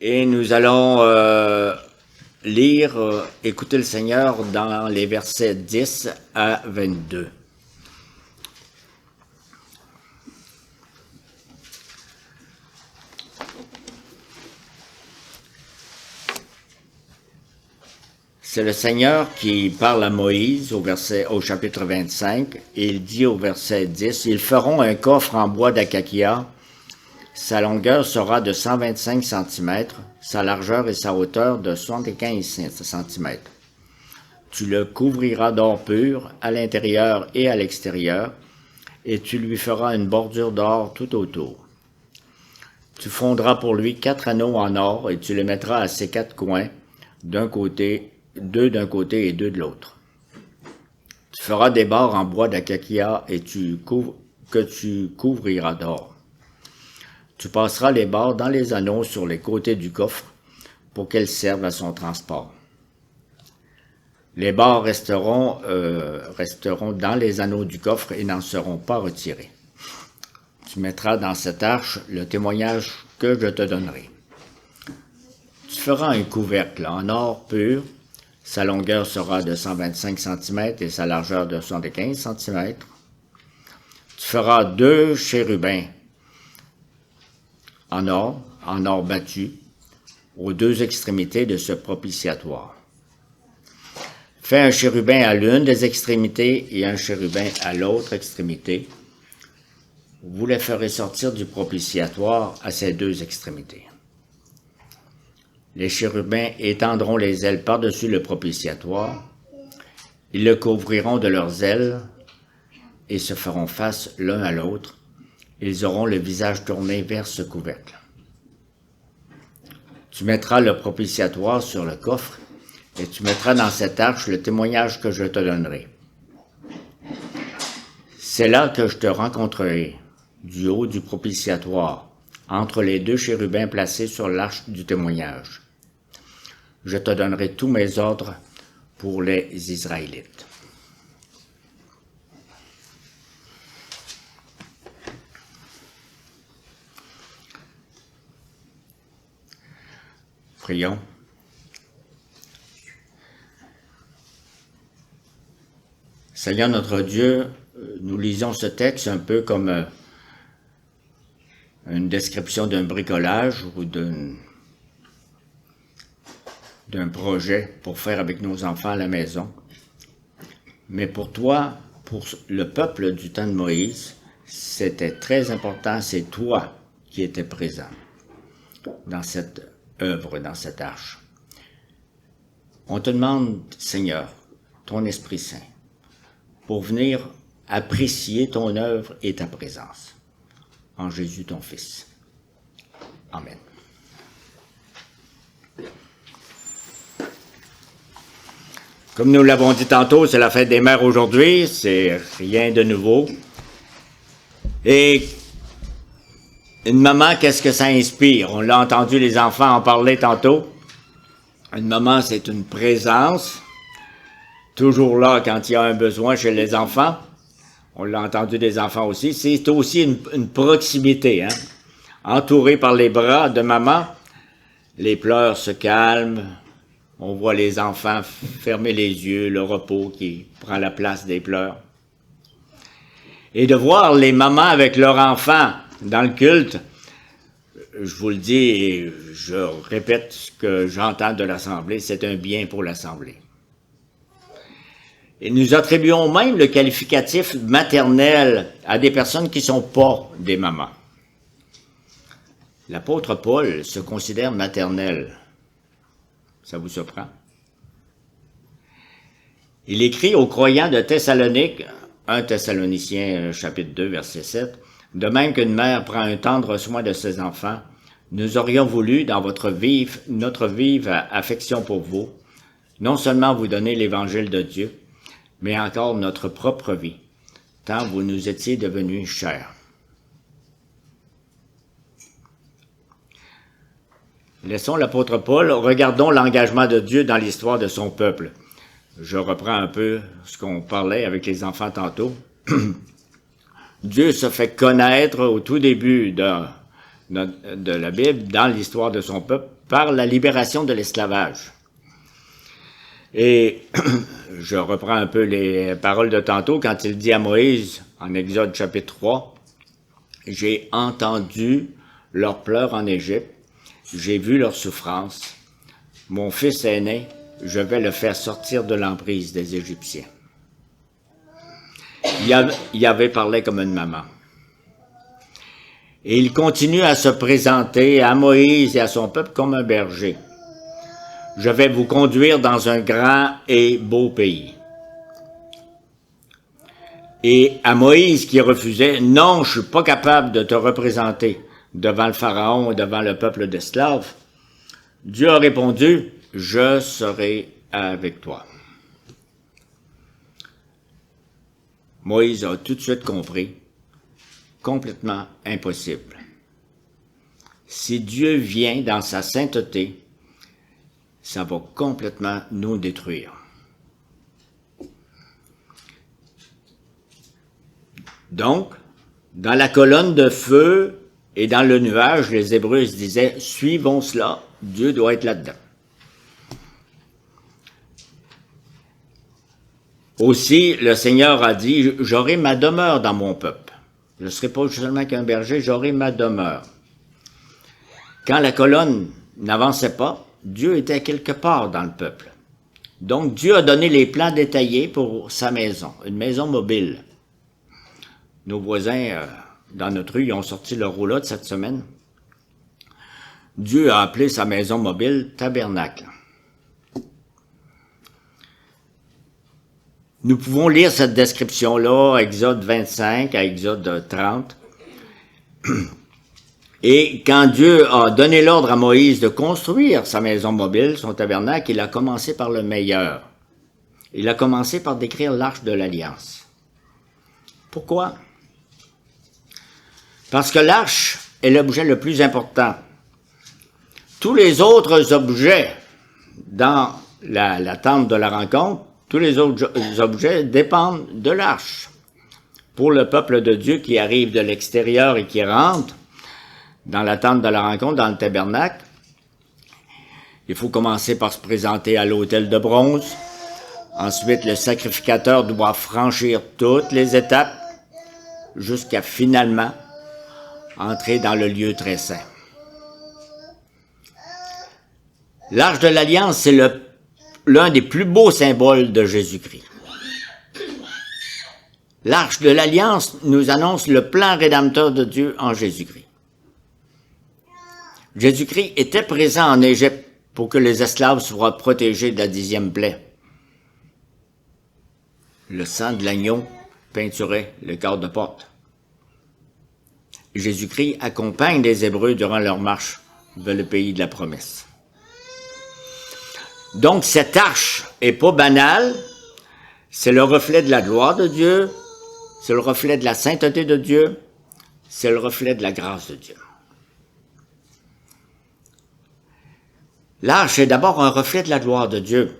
Et nous allons lire, écouter le Seigneur dans les versets 10 à 22. C'est le Seigneur qui parle à Moïse au chapitre 25, et il dit au verset 10, « Ils feront un coffre en bois d'acacia. Sa longueur sera de 125 cm, sa largeur et sa hauteur de 75 cm. Tu le couvriras d'or pur à l'intérieur et à l'extérieur, et tu lui feras une bordure d'or tout autour. Tu fondras pour lui 4 anneaux en or, et tu les mettras à ses 4 coins, d'un côté, 2 d'un côté et 2 de l'autre. Tu feras des barres en bois d'acacia et que tu couvriras d'or. Tu passeras les barres dans les anneaux sur les côtés du coffre pour qu'elles servent à son transport. Les barres resteront dans les anneaux du coffre et n'en seront pas retirées. Tu mettras dans cette arche le témoignage que je te donnerai. Tu feras un couvercle en or pur. Sa longueur sera de 125 cm et sa largeur de 75 cm. Tu feras 2 chérubins en or battu, aux 2 extrémités de ce propitiatoire. Fais un chérubin à l'une des extrémités et un chérubin à l'autre extrémité. Vous les ferez sortir du propitiatoire à ces 2 extrémités. Les chérubins étendront les ailes par-dessus le propitiatoire. Ils le couvriront de leurs ailes et se feront face l'un à l'autre. Ils auront le visage tourné vers ce couvercle. Tu mettras le propitiatoire sur le coffre et tu mettras dans cette arche le témoignage que je te donnerai. C'est là que je te rencontrerai, du haut du propitiatoire, entre les 2 chérubins placés sur l'arche du témoignage. Je te donnerai tous mes ordres pour les Israélites. Prions. Seigneur notre Dieu, nous lisons ce texte un peu comme une description d'un bricolage ou d'un projet pour faire avec nos enfants à la maison. Mais pour toi, pour le peuple du temps de Moïse, c'était très important, c'est toi qui étais présent dans cette œuvre, dans cette arche. On te demande, Seigneur, ton Esprit Saint, pour venir apprécier ton œuvre et ta présence. En Jésus, ton Fils. Amen. Comme nous l'avons dit tantôt, c'est la fête des mères aujourd'hui, c'est rien de nouveau. Et une maman, qu'est-ce que ça inspire? On l'a entendu les enfants en parler tantôt. Une maman, c'est une présence, toujours là quand il y a un besoin chez les enfants. On l'a entendu des enfants aussi. C'est aussi une proximité, hein? Entouré par les bras de maman, les pleurs se calment. On voit les enfants fermer les yeux, le repos qui prend la place des pleurs. Et de voir les mamans avec leurs enfants dans le culte, je vous le dis et je répète ce que j'entends de l'Assemblée, c'est un bien pour l'Assemblée. Et nous attribuons même le qualificatif maternel à des personnes qui ne sont pas des mamans. L'apôtre Paul se considère maternel. Ça vous surprend? Il écrit aux croyants de Thessalonique, 1 Thessaloniciens chapitre 2 verset 7, « De même qu'une mère prend un tendre soin de ses enfants, nous aurions voulu, dans notre vive affection pour vous, non seulement vous donner l'évangile de Dieu, mais encore notre propre vie, tant vous nous étiez devenus chers. » Laissons l'apôtre Paul, regardons l'engagement de Dieu dans l'histoire de son peuple. Je reprends un peu ce qu'on parlait avec les enfants tantôt. Dieu se fait connaître au tout début de la Bible dans l'histoire de son peuple par la libération de l'esclavage. Et je reprends un peu les paroles de tantôt quand il dit à Moïse, en Exode chapitre 3, « J'ai entendu leurs pleurs en Égypte, j'ai vu leur souffrance. Mon fils aîné, je vais le faire sortir de l'emprise des Égyptiens. » Il avait parlé comme une maman. Et il continue à se présenter à Moïse et à son peuple comme un berger. « Je vais vous conduire dans un grand et beau pays. » Et à Moïse qui refusait, « Non, je ne suis pas capable de te représenter devant le Pharaon et devant le peuple d'esclaves. » Dieu a répondu, « Je serai avec toi. » Moïse a tout de suite compris, complètement impossible. Si Dieu vient dans sa sainteté, ça va complètement nous détruire. Donc, dans la colonne de feu et dans le nuage, les Hébreux se disaient, suivons cela, Dieu doit être là-dedans. Aussi, le Seigneur a dit, j'aurai ma demeure dans mon peuple. Je ne serai pas seulement qu'un berger, j'aurai ma demeure. Quand la colonne n'avançait pas, Dieu était quelque part dans le peuple. Donc, Dieu a donné les plans détaillés pour sa maison, une maison mobile. Nos voisins, dans notre rue, ils ont sorti leur roulotte cette semaine. Dieu a appelé sa maison mobile tabernacle. Nous pouvons lire cette description-là, Exode 25 à Exode 30. Et quand Dieu a donné l'ordre à Moïse de construire sa maison mobile, son tabernacle, il a commencé par le meilleur. Il a commencé par décrire l'arche de l'Alliance. Pourquoi? Parce que l'arche est l'objet le plus important. Tous les autres objets dans la tente de la rencontre, tous les autres objets dépendent de l'arche. Pour le peuple de Dieu qui arrive de l'extérieur et qui rentre dans la tente de la rencontre, dans le tabernacle, il faut commencer par se présenter à l'autel de bronze. Ensuite, le sacrificateur doit franchir toutes les étapes jusqu'à finalement entrer dans le lieu très saint. L'arche de l'Alliance, c'est l'un des plus beaux symboles de Jésus-Christ. L'arche de l'Alliance nous annonce le plan rédempteur de Dieu en Jésus-Christ. Jésus-Christ était présent en Égypte pour que les esclaves soient protégés de la 10e plaie. Le sang de l'agneau peinturait le cadre de porte. Jésus-Christ accompagne les Hébreux durant leur marche vers le pays de la promesse. Donc, cette arche est pas banale, c'est le reflet de la gloire de Dieu, c'est le reflet de la sainteté de Dieu, c'est le reflet de la grâce de Dieu. L'arche est d'abord un reflet de la gloire de Dieu.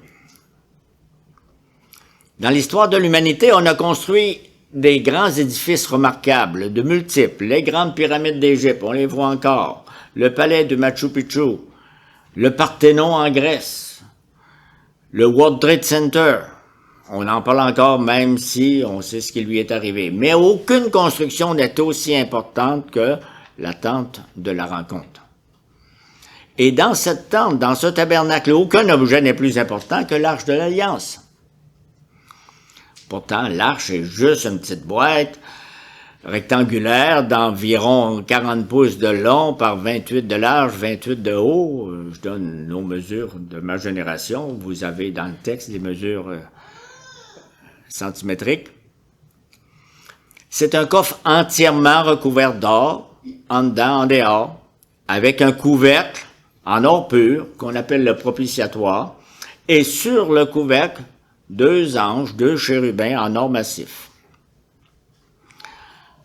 Dans l'histoire de l'humanité, on a construit des grands édifices remarquables, de multiples, les grandes pyramides d'Égypte, on les voit encore, le palais de Machu Picchu, le Parthénon en Grèce, le World Trade Center, on en parle encore même si on sait ce qui lui est arrivé. Mais aucune construction n'est aussi importante que la tente de la rencontre. Et dans cette tente, dans ce tabernacle, aucun objet n'est plus important que l'arche de l'Alliance. Pourtant, l'arche est juste une petite boîte rectangulaire d'environ 40 pouces de long par 28 de large, 28 de haut. Je donne nos mesures de ma génération. Vous avez dans le texte des mesures centimétriques. C'est un coffre entièrement recouvert d'or, en dedans, en dehors, avec un couvercle en or pur, qu'on appelle le propitiatoire, et sur le couvercle, 2 anges, 2 chérubins en or massif.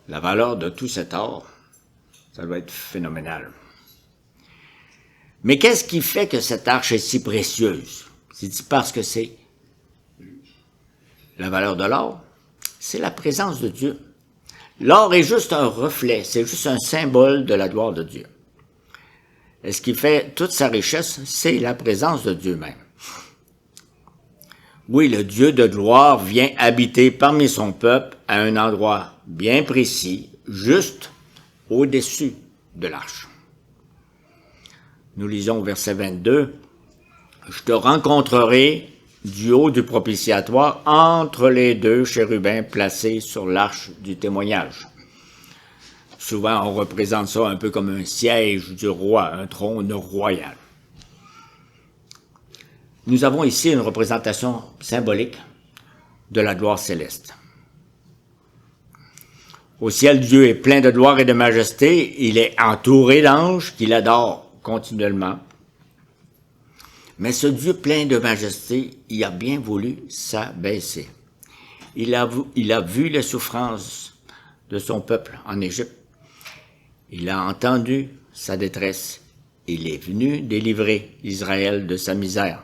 La valeur de tout cet or, ça doit être phénoménal. Mais qu'est-ce qui fait que cette arche est si précieuse? C'est parce que c'est la valeur de l'or, c'est la présence de Dieu. L'or est juste un reflet, c'est juste un symbole de la gloire de Dieu. Et ce qui fait toute sa richesse, c'est la présence de Dieu même. Oui, le Dieu de gloire vient habiter parmi son peuple à un endroit bien précis, juste au-dessus de l'arche. Nous lisons au verset 22, « Je te rencontrerai du haut du propitiatoire entre les deux chérubins placés sur l'arche du témoignage. » Souvent, on représente ça un peu comme un siège du roi, un trône royal. Nous avons ici une représentation symbolique de la gloire céleste. Au ciel, Dieu est plein de gloire et de majesté. Il est entouré d'anges qui l'adorent continuellement. Mais ce Dieu plein de majesté, il a bien voulu s'abaisser. Il a vu les souffrances de son peuple en Égypte. Il a entendu sa détresse. Il est venu délivrer Israël de sa misère.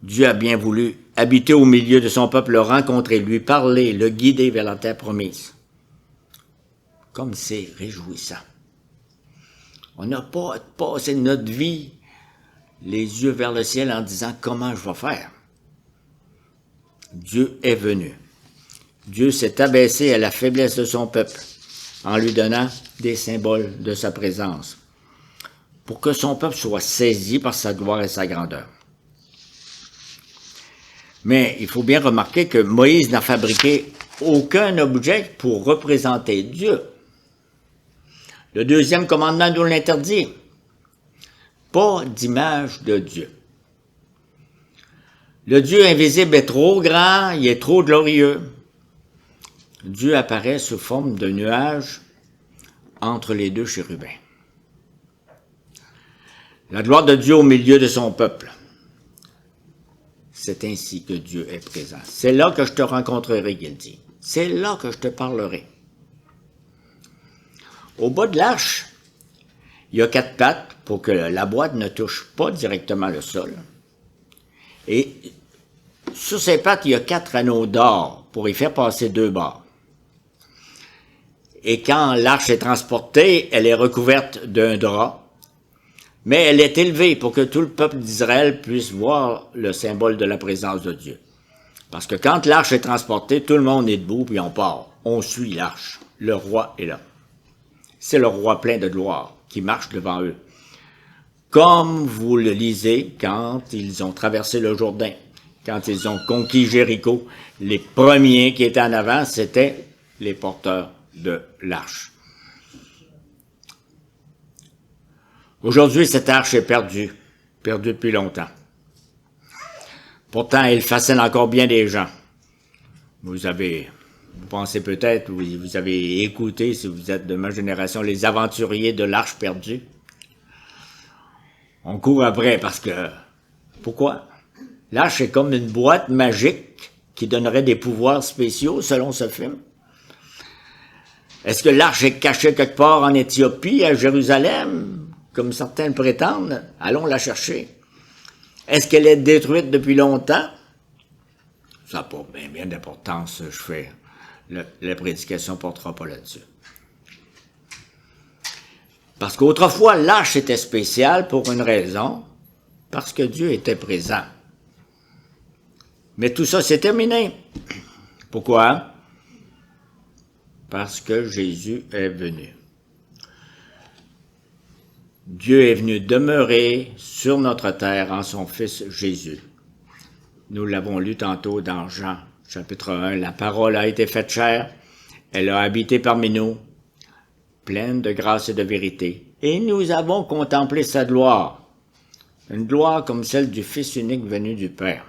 Dieu a bien voulu habiter au milieu de son peuple, le rencontrer, lui parler, le guider vers la terre promise. Comme c'est réjouissant. On n'a pas passé notre vie les yeux vers le ciel en disant « Comment je vais faire? » Dieu est venu. Dieu s'est abaissé à la faiblesse de son peuple en lui donnant des symboles de sa présence pour que son peuple soit saisi par sa gloire et sa grandeur. Mais il faut bien remarquer que Moïse n'a fabriqué aucun objet pour représenter Dieu. Le deuxième commandement nous l'interdit. Pas d'image de Dieu. Le Dieu invisible est trop grand, il est trop glorieux. Dieu apparaît sous forme de nuage entre les deux chérubins. La gloire de Dieu au milieu de son peuple. C'est ainsi que Dieu est présent. C'est là que je te rencontrerai, qu'il dit. C'est là que je te parlerai. Au bas de l'arche, il y a 4 pattes pour que la boîte ne touche pas directement le sol. Et sur ces pattes, il y a 4 anneaux d'or pour y faire passer 2 barres. Et quand l'arche est transportée, elle est recouverte d'un drap. Mais elle est élevée pour que tout le peuple d'Israël puisse voir le symbole de la présence de Dieu. Parce que quand l'arche est transportée, tout le monde est debout puis on part. On suit l'arche. Le roi est là. C'est le roi plein de gloire qui marche devant eux. Comme vous le lisez quand ils ont traversé le Jourdain, quand ils ont conquis Jéricho, les premiers qui étaient en avant, c'étaient les porteurs de l'arche. Aujourd'hui, cette arche est perdue depuis longtemps. Pourtant, elle fascine encore bien des gens. Vous pensez peut-être, vous avez écouté, si vous êtes de ma génération, les aventuriers de l'Arche perdue. On court après parce que... Pourquoi? L'Arche est comme une boîte magique qui donnerait des pouvoirs spéciaux selon ce film. Est-ce que l'Arche est cachée quelque part en Éthiopie, à Jérusalem, comme certains le prétendent? Allons la chercher. Est-ce qu'elle est détruite depuis longtemps? Ça n'a pas bien d'importance, je fais. La prédication ne portera pas là-dessus. Parce qu'autrefois, l'arche était spéciale pour une raison, parce que Dieu était présent. Mais tout ça, c'est terminé. Pourquoi? Parce que Jésus est venu. Dieu est venu demeurer sur notre terre en son Fils Jésus. Nous l'avons lu tantôt dans Jean, chapitre 1. La parole a été faite chair, elle a habité parmi nous, pleine de grâce et de vérité. Et nous avons contemplé sa gloire, une gloire comme celle du Fils unique venu du Père.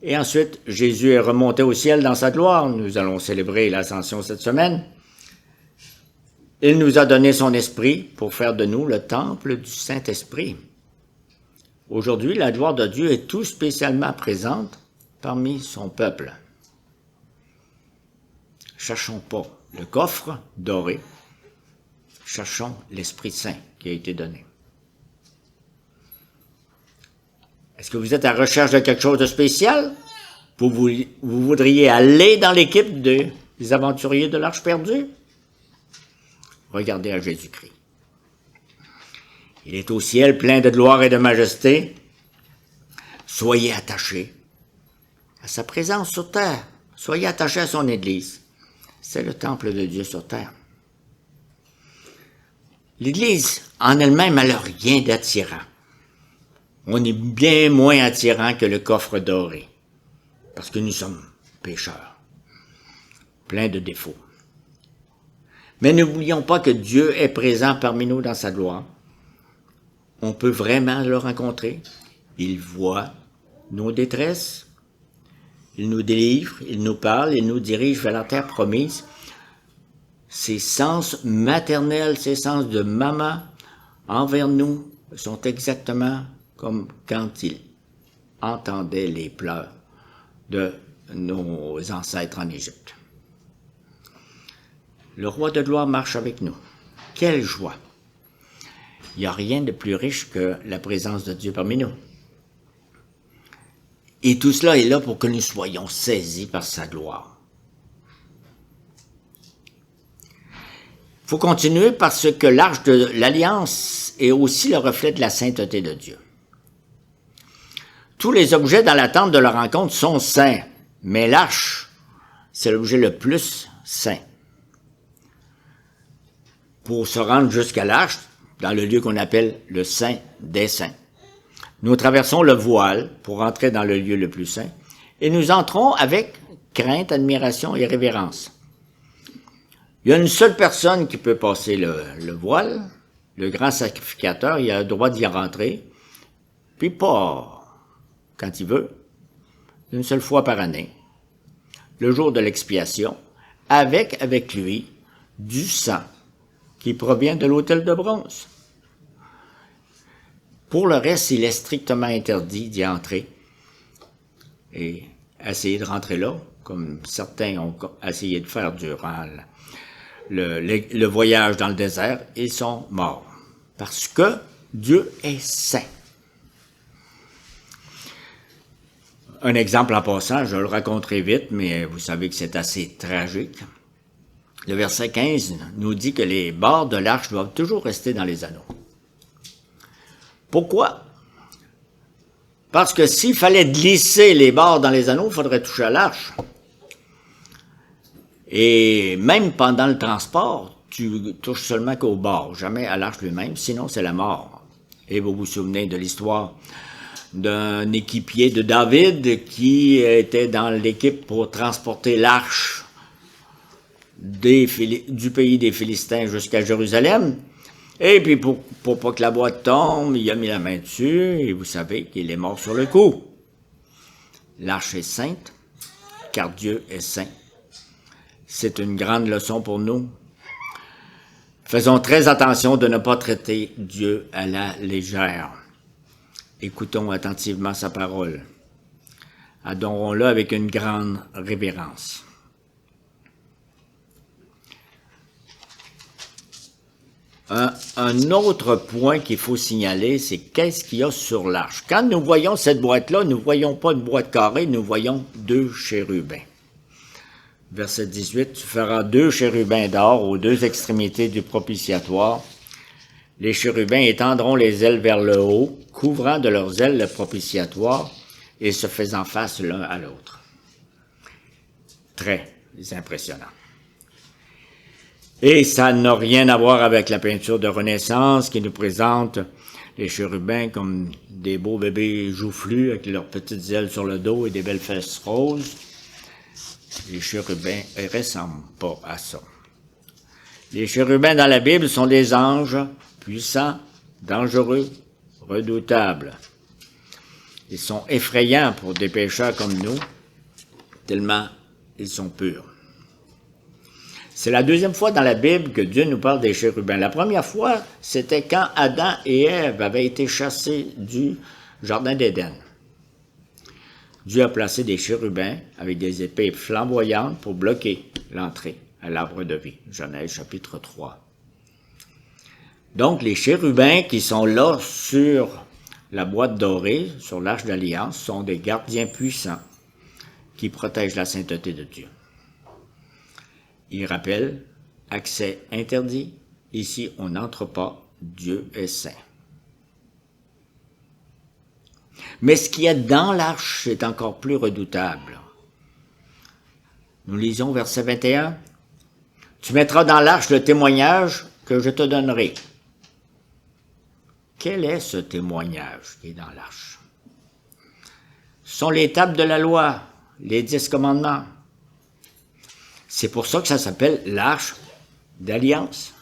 Et ensuite, Jésus est remonté au ciel dans sa gloire. Nous allons célébrer l'Ascension cette semaine. Il nous a donné son esprit pour faire de nous le temple du Saint-Esprit. Aujourd'hui, la gloire de Dieu est tout spécialement présente parmi son peuple. Cherchons pas le coffre doré, cherchons l'Esprit Saint qui a été donné. Est-ce que vous êtes à la recherche de quelque chose de spécial? vous voudriez aller dans l'équipe des aventuriers de l'Arche perdue? Regardez à Jésus-Christ. Il est au ciel plein de gloire et de majesté. Soyez attachés à sa présence sur terre. Soyez attachés à son Église. C'est le temple de Dieu sur terre. L'Église, en elle-même, elle n'a rien d'attirant. On est bien moins attirant que le coffre doré, parce que nous sommes pécheurs, pleins de défauts. Mais n'oublions pas que Dieu est présent parmi nous dans sa gloire. On peut vraiment le rencontrer. Il voit nos détresses, il nous délivre, il nous parle, il nous dirige vers la terre promise. Ses sens maternels, ses sens de maman envers nous sont exactement comme quand il entendait les pleurs de nos ancêtres en Égypte. Le roi de gloire marche avec nous. Quelle joie! Il n'y a rien de plus riche que la présence de Dieu parmi nous. Et tout cela est là pour que nous soyons saisis par sa gloire. Il faut continuer parce que l'arche de l'Alliance est aussi le reflet de la sainteté de Dieu. Tous les objets dans la tente de la rencontre sont saints, mais l'arche, c'est l'objet le plus saint. Pour se rendre jusqu'à l'arche, dans le lieu qu'on appelle le Saint des Saints, nous traversons le voile pour entrer dans le lieu le plus saint, et nous entrons avec crainte, admiration et révérence. Il y a une seule personne qui peut passer le voile, le grand sacrificateur, il a le droit d'y rentrer, puis pas quand il veut, une seule fois par année, le jour de l'expiation, avec lui du sang qui provient de l'autel de bronze. Pour le reste, il est strictement interdit d'y entrer et essayer de rentrer là, comme certains ont essayé de faire durant le voyage dans le désert, ils sont morts. Parce que Dieu est saint. Un exemple en passant, je le raconterai vite, mais vous savez que c'est assez tragique. Le verset 15 nous dit que les bords de l'arche doivent toujours rester dans les anneaux. Pourquoi? Parce que s'il fallait glisser les bords dans les anneaux, il faudrait toucher à l'arche. Et même pendant le transport, tu touches seulement qu'au bord, jamais à l'arche lui-même, sinon c'est la mort. Et vous vous souvenez de l'histoire d'un équipier de David qui était dans l'équipe pour transporter l'arche du pays des Philistins jusqu'à Jérusalem. Et puis pour pas que la boîte tombe, il a mis la main dessus et vous savez qu'il est mort sur le coup. L'arche est sainte, car Dieu est saint. C'est une grande leçon pour nous. Faisons très attention de ne pas traiter Dieu à la légère. Écoutons attentivement sa parole. Adorons-le avec une grande révérence. Un autre point qu'il faut signaler, c'est qu'est-ce qu'il y a sur l'arche. Quand nous voyons cette boîte-là, nous ne voyons pas une boîte carrée, nous voyons 2 chérubins. Verset 18, tu feras 2 chérubins d'or aux 2 extrémités du propitiatoire. Les chérubins étendront les ailes vers le haut, couvrant de leurs ailes le propitiatoire et se faisant face l'un à l'autre. Très impressionnant. Et ça n'a rien à voir avec la peinture de Renaissance qui nous présente les chérubins comme des beaux bébés joufflus avec leurs petites ailes sur le dos et des belles fesses roses. Les chérubins ne ressemblent pas à ça. Les chérubins dans la Bible sont des anges puissants, dangereux, redoutables. Ils sont effrayants pour des pécheurs comme nous, tellement ils sont purs. C'est la deuxième fois dans la Bible que Dieu nous parle des chérubins. La première fois, c'était quand Adam et Ève avaient été chassés du jardin d'Éden. Dieu a placé des chérubins avec des épées flamboyantes pour bloquer l'entrée à l'arbre de vie. Genèse chapitre 3. Donc, les chérubins qui sont là sur la boîte dorée, sur l'arche d'alliance, sont des gardiens puissants qui protège la sainteté de Dieu. Il rappelle, accès interdit, ici on n'entre pas, Dieu est saint. Mais ce qu'il y a dans l'arche est encore plus redoutable. Nous lisons verset 21. « Tu mettras dans l'arche le témoignage que je te donnerai. » Quel est ce témoignage qui est dans l'arche? Ce sont les tables de la loi, les 10 commandements. C'est pour ça que ça s'appelle l'arche d'alliance.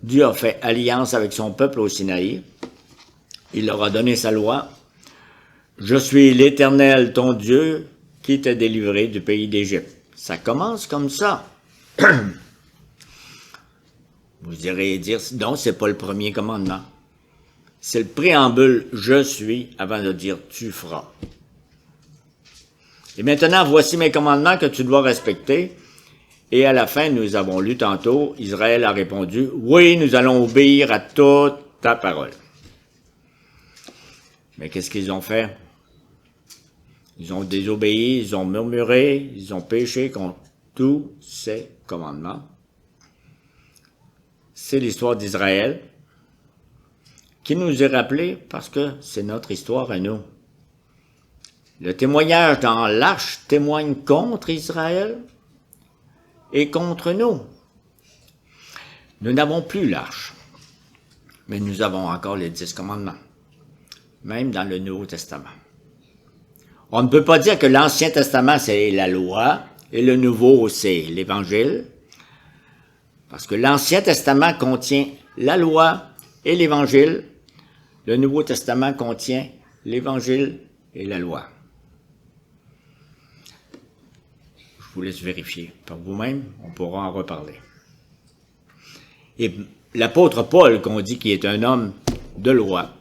Dieu a fait alliance avec son peuple au Sinaï. Il leur a donné sa loi. « Je suis l'Éternel, ton Dieu, qui t'a délivré du pays d'Égypte. » Ça commence comme ça. Vous irez dire, non, c'est pas le premier commandement. C'est le préambule « Je suis » avant de dire « Tu feras ». Et maintenant, voici mes commandements que tu dois respecter. Et à la fin, nous avons lu tantôt, Israël a répondu « Oui, nous allons obéir à toute ta parole. » Mais qu'est-ce qu'ils ont fait? Ils ont désobéi, ils ont murmuré, ils ont péché contre tous ces commandements. C'est l'histoire d'Israël qui nous est rappelée parce que c'est notre histoire à nous. Le témoignage dans l'arche témoigne contre Israël et contre nous. Nous n'avons plus l'arche, mais nous avons encore les 10 commandements, même dans le Nouveau Testament. On ne peut pas dire que l'Ancien Testament, c'est la loi, et le Nouveau, c'est l'Évangile, parce que l'Ancien Testament contient la loi et l'Évangile, le Nouveau Testament contient l'Évangile et la loi. Je vous laisse vérifier par vous-même, on pourra en reparler. Et l'apôtre Paul, qu'on dit qu'il est un homme de loi,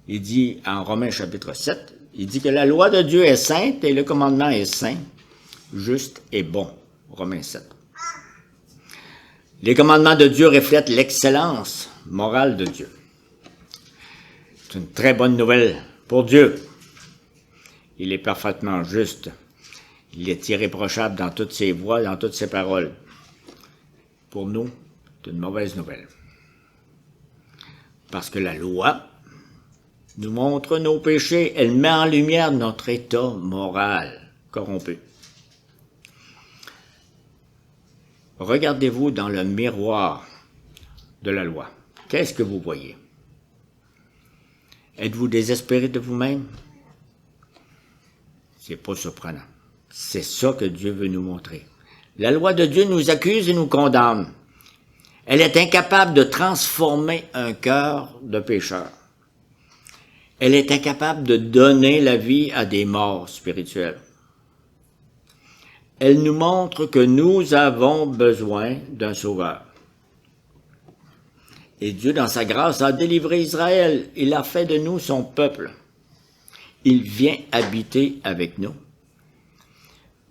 il dit en Romains chapitre 7, il dit que la loi de Dieu est sainte et le commandement est saint, juste et bon. Romains 7. Les commandements de Dieu reflètent l'excellence morale de Dieu. C'est une très bonne nouvelle pour Dieu. Il est parfaitement juste. Il est irréprochable dans toutes ses voies, dans toutes ses paroles. Pour nous, c'est une mauvaise nouvelle. Parce que la loi nous montre nos péchés, elle met en lumière notre état moral corrompu. Regardez-vous dans le miroir de la loi. Qu'est-ce que vous voyez? Êtes-vous désespéré de vous-même? C'est pas surprenant. C'est ça que Dieu veut nous montrer. La loi de Dieu nous accuse et nous condamne. Elle est incapable de transformer un cœur de pécheur. Elle est incapable de donner la vie à des morts spirituels. Elle nous montre que nous avons besoin d'un sauveur. Et Dieu, dans sa grâce, a délivré Israël. Il a fait de nous son peuple. Il vient habiter avec nous.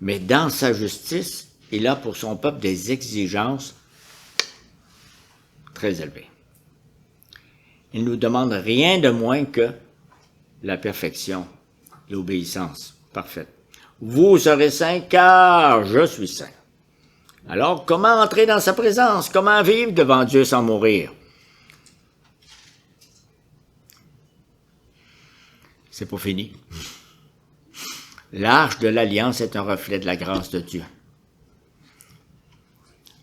Mais dans sa justice, il a pour son peuple des exigences très élevées. Il ne nous demande rien de moins que la perfection, l'obéissance parfaite. Vous serez saints car je suis saint. Alors, comment entrer dans sa présence? Comment vivre devant Dieu sans mourir? C'est pas fini. L'arche de l'Alliance est un reflet de la grâce de Dieu.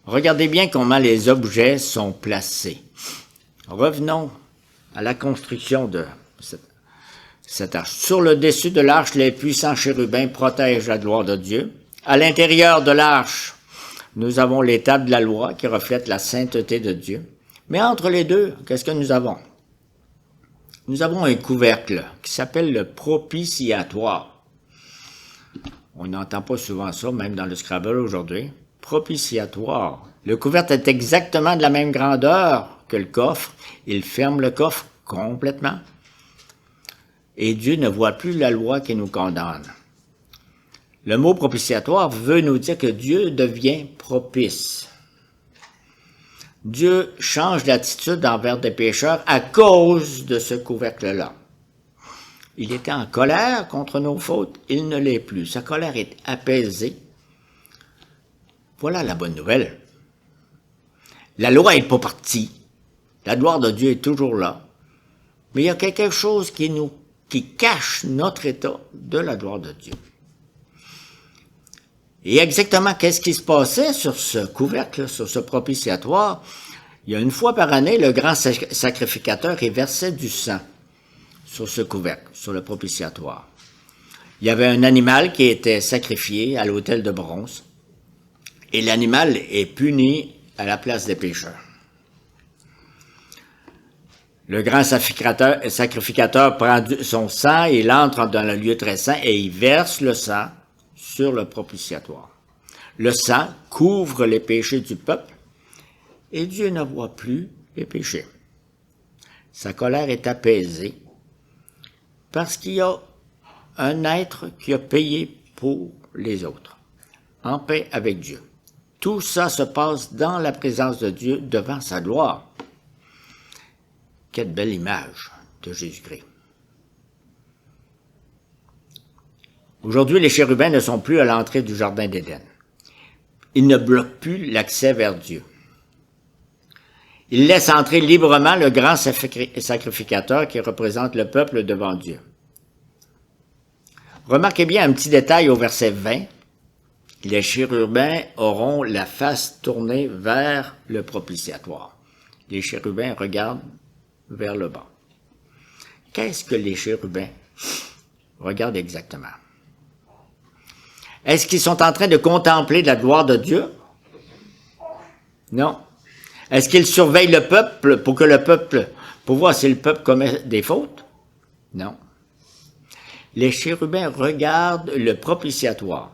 Regardez bien comment les objets sont placés. Revenons à la construction de cette arche. Sur le dessus de l'arche, les puissants chérubins protègent la gloire de Dieu. À l'intérieur de l'arche, nous avons les tables de la loi qui reflètent la sainteté de Dieu. Mais entre les deux, qu'est-ce que nous avons? Nous avons un couvercle qui s'appelle le propitiatoire. On n'entend pas souvent ça, même dans le Scrabble aujourd'hui. Propitiatoire. Le couvercle est exactement de la même grandeur que le coffre. Il ferme le coffre complètement. Et Dieu ne voit plus la loi qui nous condamne. Le mot propitiatoire veut nous dire que Dieu devient propice. Dieu change d'attitude envers des pécheurs à cause de ce couvercle-là. Il était en colère contre nos fautes, il ne l'est plus. Sa colère est apaisée. Voilà la bonne nouvelle. La loi n'est pas partie. La gloire de Dieu est toujours là. Mais il y a quelque chose qui cache notre état de la gloire de Dieu. Et exactement qu'est-ce qui se passait sur ce couvercle, sur ce propitiatoire? Il y a une fois par année, le grand sacrificateur y versait du sang sur ce couvercle, sur le propitiatoire. Il y avait un animal qui était sacrifié à l'autel de bronze, et l'animal est puni à la place des pécheurs. Le grand sacrificateur prend son sang, il entre dans le lieu très saint et il verse le sang sur le propitiatoire. Le sang couvre les péchés du peuple et Dieu ne voit plus les péchés. Sa colère est apaisée parce qu'il y a un être qui a payé pour les autres, en paix avec Dieu. Tout ça se passe dans la présence de Dieu, devant sa gloire. Quelle belle image de Jésus-Christ. Aujourd'hui, les chérubins ne sont plus à l'entrée du jardin d'Éden. Ils ne bloquent plus l'accès vers Dieu. Ils laissent entrer librement le grand sacrificateur qui représente le peuple devant Dieu. Remarquez bien un petit détail au verset 20. Les chérubins auront la face tournée vers le propitiatoire. Les chérubins regardent vers le bas. Qu'est-ce que les chérubins regardent exactement? Est-ce qu'ils sont en train de contempler la gloire de Dieu? Non. Est-ce qu'ils surveillent le peuple pour voir si le peuple commet des fautes? Non. Les chérubins regardent le propitiatoire.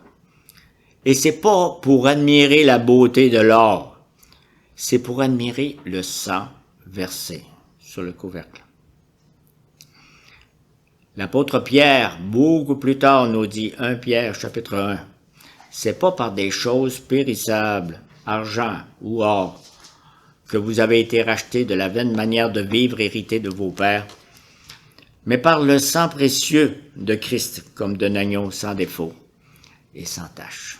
Et c'est pas pour admirer la beauté de l'or, c'est pour admirer le sang versé sur le couvercle. L'apôtre Pierre, beaucoup plus tard, nous dit 1 Pierre, chapitre 1, c'est pas par des choses périssables, argent ou or, que vous avez été rachetés de la vaine manière de vivre héritée de vos pères, mais par le sang précieux de Christ, comme d'un agneau sans défaut et sans tache.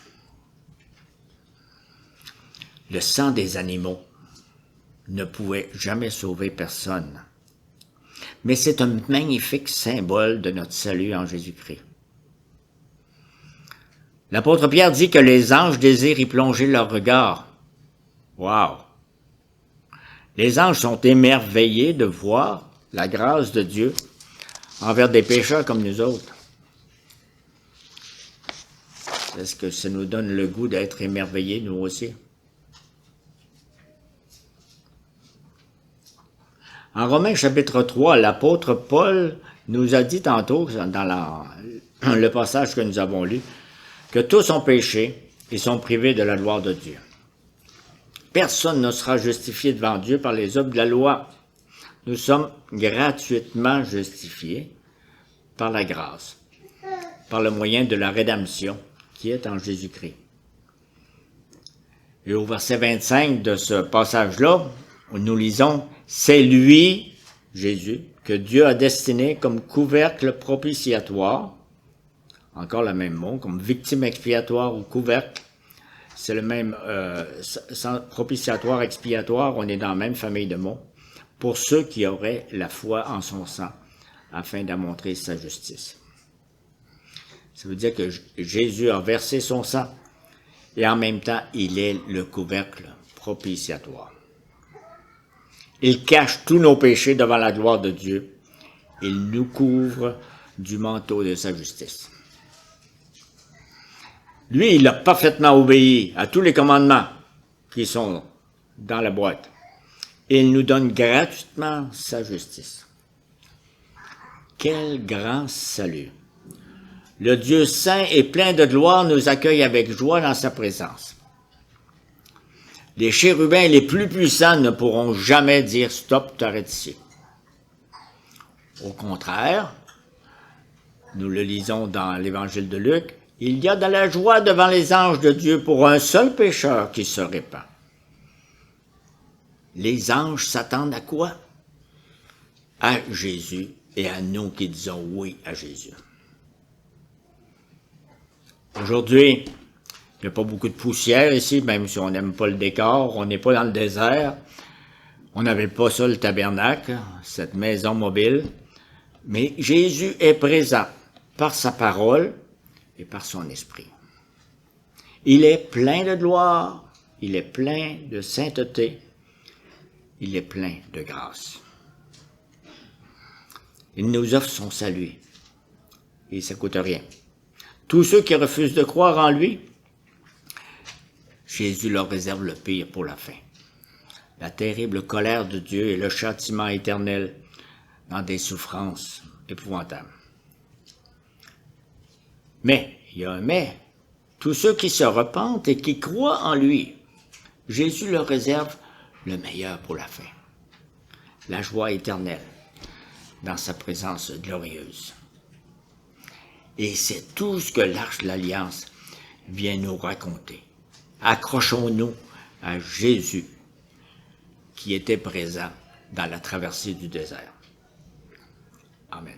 Le sang des animaux ne pouvait jamais sauver personne. Mais c'est un magnifique symbole de notre salut en Jésus-Christ. L'apôtre Pierre dit que les anges désirent y plonger leur regard. Wow! Les anges sont émerveillés de voir la grâce de Dieu envers des pécheurs comme nous autres. Est-ce que ça nous donne le goût d'être émerveillés, nous aussi? En Romains chapitre 3, l'apôtre Paul nous a dit tantôt, dans le passage que nous avons lu, que tous ont péché et sont privés de la gloire de Dieu. Personne ne sera justifié devant Dieu par les œuvres de la loi. Nous sommes gratuitement justifiés par la grâce, par le moyen de la rédemption qui est en Jésus-Christ. Et au verset 25 de ce passage-là, nous lisons « C'est lui, Jésus, que Dieu a destiné comme couvercle propitiatoire », encore le même mot, comme victime expiatoire ou couvercle, c'est le même propitiatoire, expiatoire, on est dans la même famille de mots, pour ceux qui auraient la foi en son sang, afin d'ammontrer sa justice. Ça veut dire que Jésus a versé son sang, et en même temps, il est le couvercle propitiatoire. Il cache tous nos péchés devant la gloire de Dieu. Il nous couvre du manteau de sa justice. Lui, il a parfaitement obéi à tous les commandements qui sont dans la boîte. Et il nous donne gratuitement sa justice. Quel grand salut! Le Dieu saint et plein de gloire nous accueille avec joie dans sa présence. Les chérubins les plus puissants ne pourront jamais dire « Stop, t'arrêtes ici ». Au contraire, nous le lisons dans l'Évangile de Luc, il y a de la joie devant les anges de Dieu pour un seul pécheur qui se répand. Les anges s'attendent à quoi? À Jésus et à nous qui disons oui à Jésus. Aujourd'hui, il n'y a pas beaucoup de poussière ici, même si on n'aime pas le décor, on n'est pas dans le désert. On n'avait pas ça, le tabernacle, cette maison mobile. Mais Jésus est présent par sa parole et par son esprit. Il est plein de gloire, il est plein de sainteté, il est plein de grâce. Il nous offre son salut et ça ne coûte rien. Tous ceux qui refusent de croire en lui, Jésus leur réserve le pire pour la fin. La terrible colère de Dieu et le châtiment éternel dans des souffrances épouvantables. Mais, il y a un mais, tous ceux qui se repentent et qui croient en lui, Jésus leur réserve le meilleur pour la fin. La joie éternelle dans sa présence glorieuse. Et c'est tout ce que l'Arche de l'Alliance vient nous raconter. Accrochons-nous à Jésus qui était présent dans la traversée du désert. Amen.